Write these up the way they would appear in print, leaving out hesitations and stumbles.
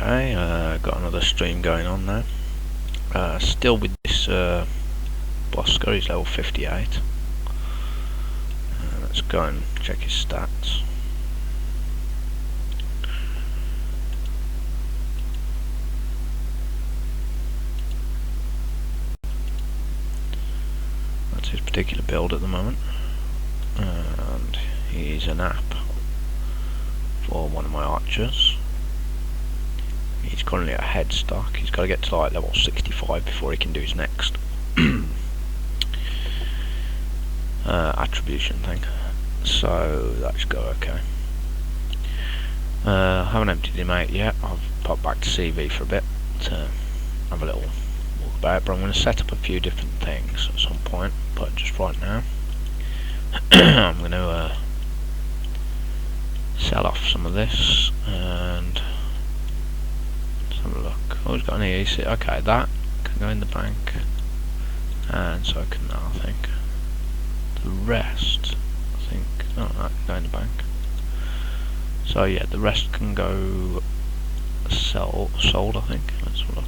Okay, got another stream going on now. Still with this Bosker, he's level 58. Let's go and check his stats. That's his particular build at the moment. And he's an app for one of my archers. He's currently at head stock. He's got to get to like level 65 before he can do his next attribution thing. So that should go okay. I haven't emptied him out yet. I've popped back to CV for a bit to have a little walk about, but I'm going to set up a few different things at some point, but just right now I'm going to sell off some of this and let's have a look. Oh, he's got an EEC. Okay, that can go in the bank, and so can that, I think. The rest, I think, oh, that can go in the bank. So yeah, the rest can go sold, I think. Let's have a look.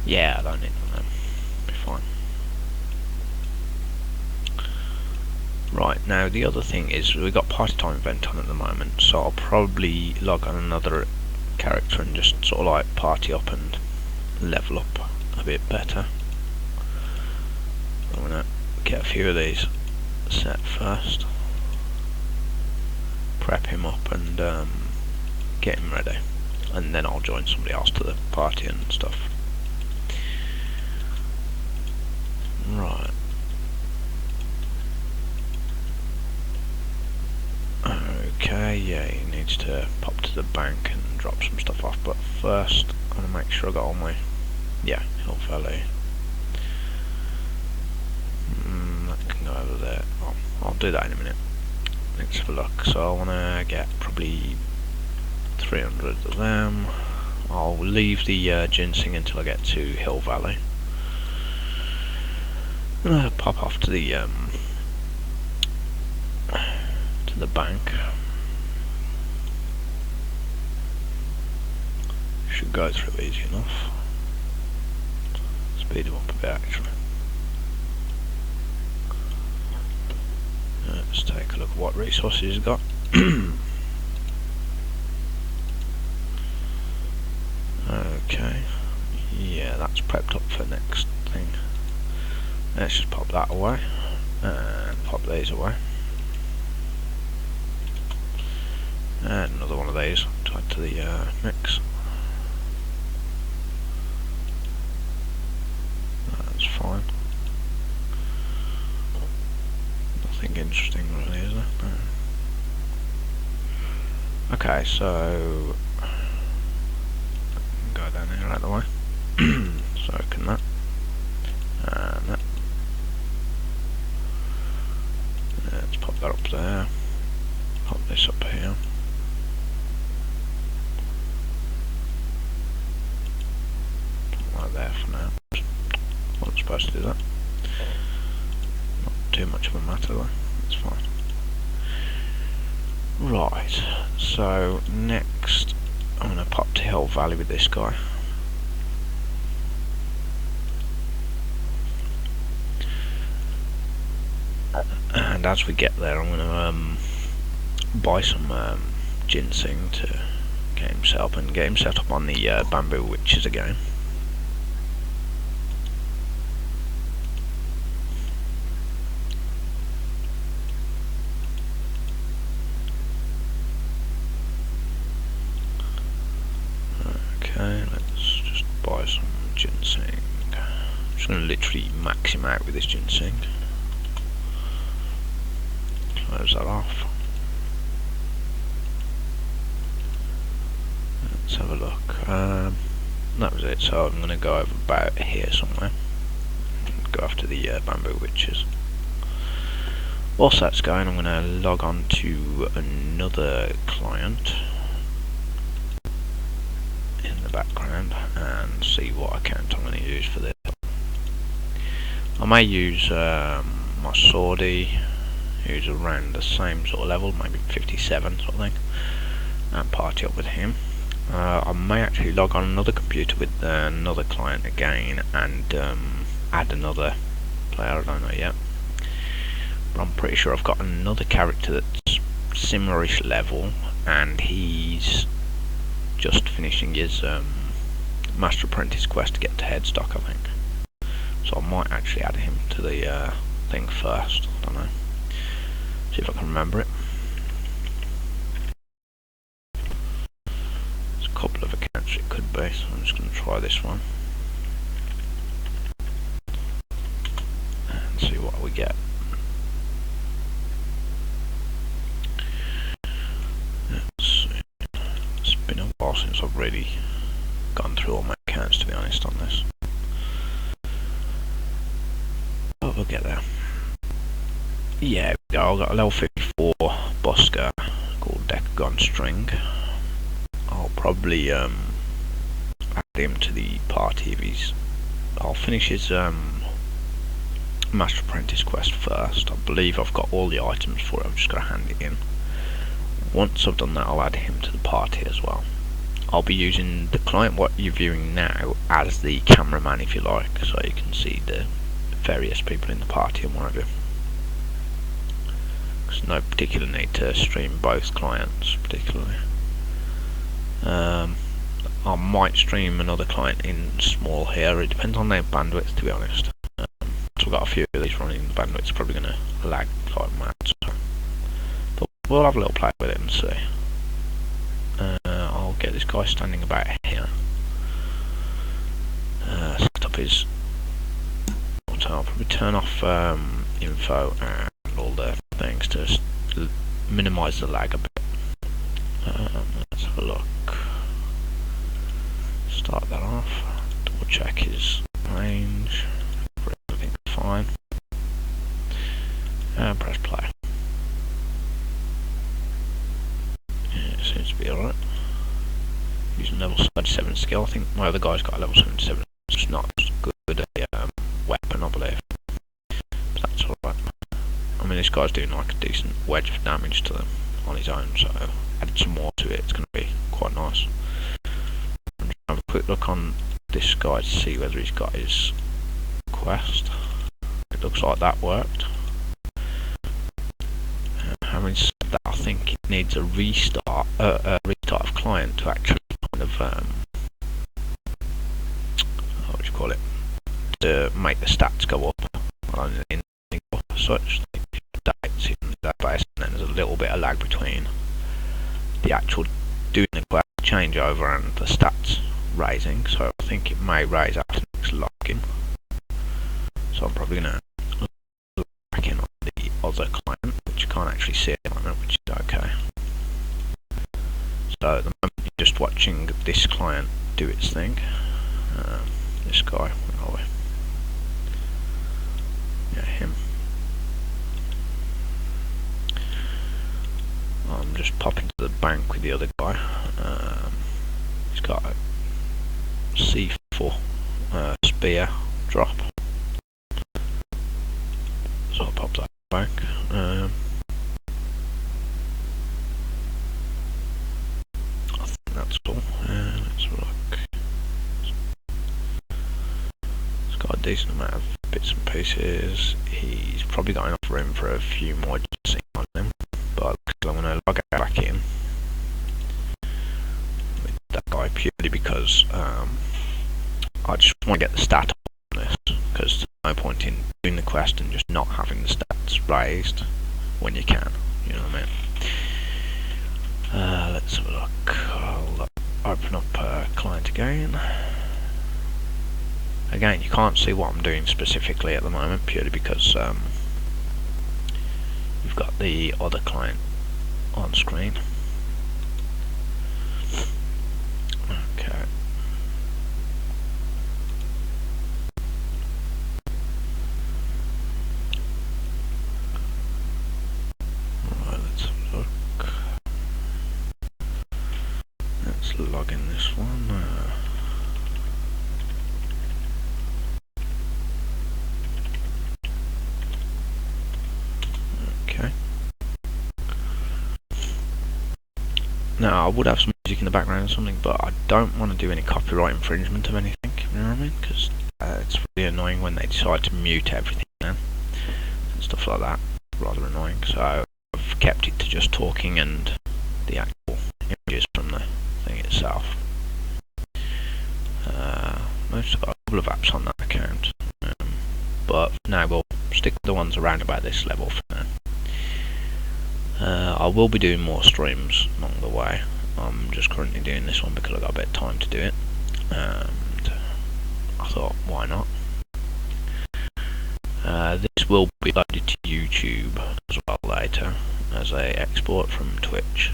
Yeah, I don't need them. Be fine. Right, now the other thing is we've got party time event on at the moment, so I'll probably log on another character and just sort of like party up and level up a bit better. I'm gonna get a few of these set first, prep him up and get him ready, and then I'll join somebody else to the party and stuff. Right. Okay, yeah, he needs to pop to the bank and drop some stuff off, but first I'm going to make sure I got all my, yeah, Hill Valley. That can go over there. I'll do that in a minute. Let's have a look. So I want to get probably 300 of them. I'll leave the ginseng until I get to Hill Valley. I'm going to pop off to the bank. Should go through easy enough. Speed him up a bit actually. Let's take a look at what resources he's got. Okay, yeah, that's prepped up for next thing. Let's just pop that away and pop these away. And another one of these to add to the mix. That's fine. Nothing interesting really, is there? No. Okay, so go down here out of the way. So can that and that. Let's pop that up there. Pop this up here. Right there for now. Wasn't supposed to do that. Not too much of a matter though. It's fine. Right. So next, I'm going to pop to Hill Valley with this guy. And as we get there, I'm going to buy some ginseng to get him set up and get him set up on the bamboo witches again. Okay, let's just buy some ginseng. I'm just going to literally max him out with this ginseng. Close that off. Let's have a look. That was it, so I'm going to go over about here somewhere and go after the bamboo witches. Whilst that's going, I'm going to log on to another client in the background and see what account I'm going to use for this. I may use my Swordy, who's around the same sort of level, maybe 57 sort of thing, and party up with him. I may actually log on another computer with another client again and add another player. I don't know yet, but I'm pretty sure I've got another character that's similarish level, and he's just finishing his Master Apprentice quest to get to Headstock, I think. So I might actually add him to the thing first. I don't know. See if I can remember it. There's a couple of accounts it could be, so I'm just going to try this one and see what we get. Let's see. It's been a while since I've really gone through all my accounts, to be honest, on this. But we'll get there. Yeah, I've got a level 54 busker called Decagon String. I'll probably add him to the party if he's... I'll finish his Master Apprentice quest first. I believe I've got all the items for it, I've just got to hand it in. Once I've done that, I'll add him to the party as well. I'll be using the client what you're viewing now as the cameraman, if you like, so you can see the various people in the party and what have you. There's no particular need to stream both clients particularly. I might stream another client in small here. It depends on their bandwidth, to be honest. So we've got a few of these running. The bandwidth's probably going to lag like mad. So. But we'll have a little play with it and see. I'll get this guy standing about here. Set up his. I'll probably turn off info and all the things to minimise the lag a bit. Let's have a look. Start that off. Double check his range. Everything's fine. And press play. Yeah, it seems to be alright. Using level 77 skill. I think my other guy's got a level 77. It's not as good a weapon, I believe. But that's alright. I mean, this guy's doing like a decent wedge of damage to them on his own, so added some more to it. It's going to be quite nice. I'm just have a quick look on this guy to see whether he's got his quest. It looks like that worked. Having said that, I think it needs a restart of client to actually kind of what do you call it? To make the stats go up on in such. Dates in the database, and then there's a little bit of lag between the actual doing the quest changeover and the stats raising, so I think it may raise after next login. So I'm probably going to look back in on the other client, which you can't actually see at the moment, which is okay. So at the moment you're just watching this client do its thing. This guy, where are we? Yeah, him. I'm just popping to the bank with the other guy. He's got a C4 spear drop. So I'll pop that back. I think that's all. Let's look. He's got a decent amount of bits and pieces. He's probably got enough room for a few more just on him. But I'm going to log back in with that guy purely because I just want to get the stat on this, because there's no point in doing the quest and just not having the stats raised when you can, you know what I mean? Let's have a look. I'll open up client again. Again, you can't see what I'm doing specifically at the moment purely because you've got the other client on screen. Okay. Right, let's have a look. Let's log in this one. Now, I would have some music in the background or something, but I don't want to do any copyright infringement of anything, you know what I mean? Because it's really annoying when they decide to mute everything then, and stuff like that. Rather annoying, so I've kept it to just talking and the actual images from the thing itself. I've got a couple of apps on that account, but now we'll stick with the ones around about this level for now. I will be doing more streams along the way. I'm just currently doing this one because I've got a bit of time to do it, and I thought, why not? This will be loaded to YouTube as well later as a export from Twitch.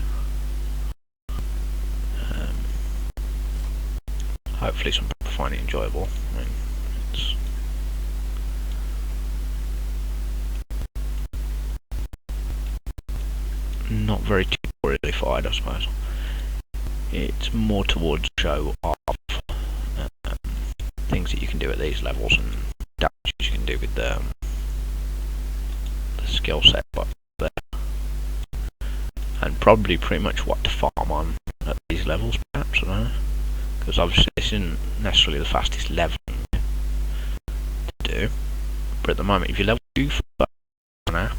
Hopefully some people find it enjoyable. I mean, it's not very tutorialified, I suppose. It's more towards show of things that you can do at these levels and damages you can do with the skill set there, and probably pretty much what to farm on at these levels, perhaps. I don't know, because obviously this isn't necessarily the fastest leveling to do, but at the moment if you level 2 for an app,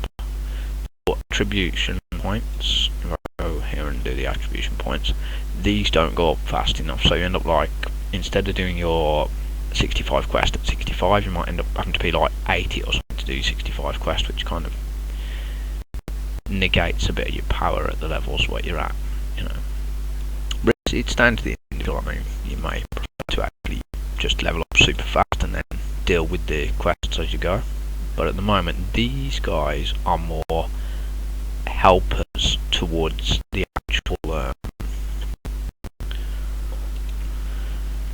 for attribution points, if I go here and do the attribution points, these don't go up fast enough, so you end up like, instead of doing your 65 quest at 65, you might end up having to be like 80 or something to do 65 quest, which kind of negates a bit of your power at the levels where you're at, you know. But it's down to the individual. I mean, you may prefer to actually just level up super fast and then deal with the quests as you go, but at the moment these guys are more helpers towards the actual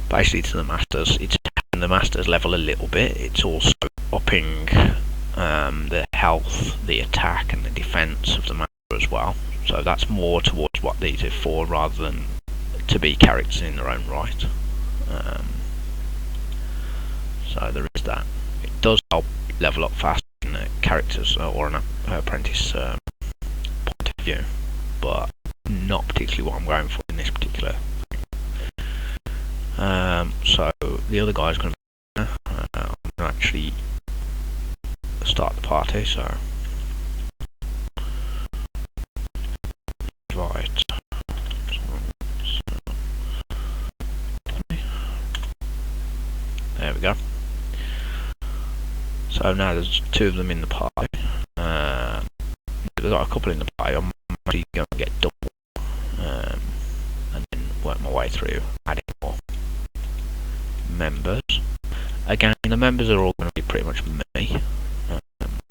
basically to the masters. It's helping the masters level a little bit. It's also upping the health, the attack and the defense of the master as well, so that's more towards what these are for rather than to be characters in their own right. So there is that. It does help level up fast in the characters or an apprentice point of view, but not particularly what I'm going for in this particular thing. So the other guy's going to I'm going to actually start the party, so invite. There we go. So now there's 2 of them in the party. There's got a couple in the party. I'm actually going to get double, and then work my way through adding more members. Again, the members are all going to be pretty much me,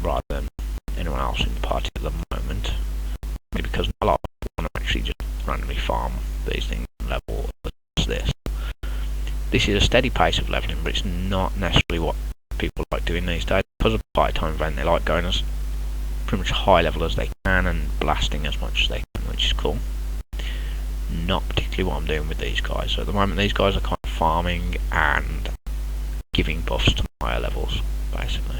rather than anyone else in the party at the moment. Maybe because a lot of people want to actually just randomly farm these things and level as this. This is a steady pace of leveling, but it's not necessarily what people like doing these days. Because of party time event, they like going as pretty much high level as they can and blasting as much as they can, which is cool. Not particularly what I'm doing with these guys. So at the moment these guys are kind of farming and giving buffs to higher levels, basically.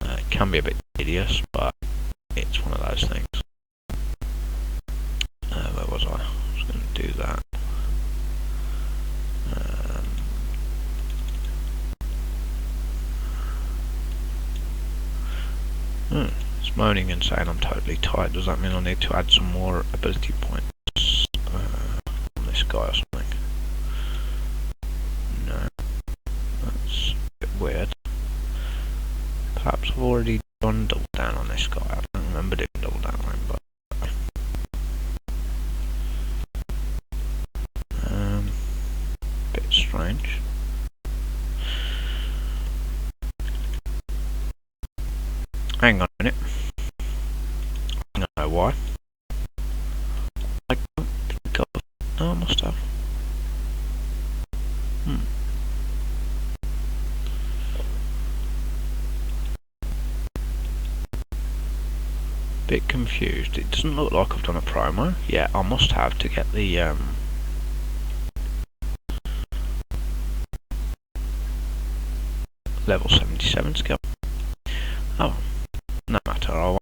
It can be a bit tedious, but it's one of those things. Where was I? I was going to do that. It's moaning and saying I'm totally tired. Does that mean I need to add some more ability points on this guy or something? No. That's a bit weird. Perhaps I've already done double down on this guy. I don't remember doing double down on him, but bit strange. Hang on a minute. I don't know why. I don't think I've... No, I must have. Bit confused. It doesn't look like I've done a promo. Yeah, I must have to get the level 77 skill. Oh.